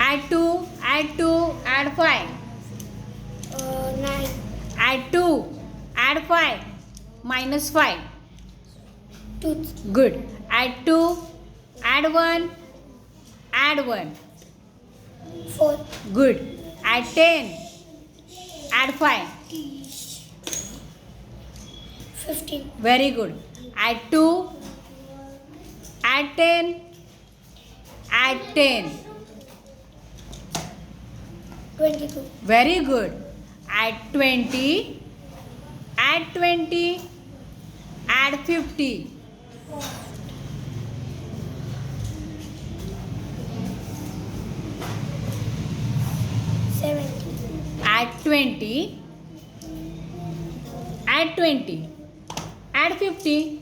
Add 2, add 2, add 5. 9. Add 2, add 5. Minus 5. 2. Good. Add 2, add 1, add 1. 4. Good. Add 10, add 5. 15. Very good. Add 2, add 10, add 10. 22. Very good. Add 20, add 20, add 50. 70. Add 20, add 20, add 50.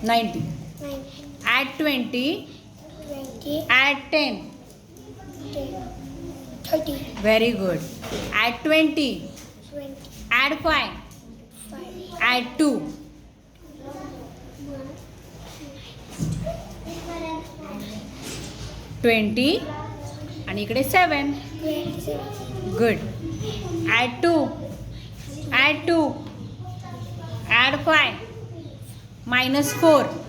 90. 9. Add 20, 20. add 10. 10. 30. Very good. Add 20, 20. add 5, 5. add 2. 20 आणि इकडे 7. 27. Good. Add 2, add 2, add 5, minus 4.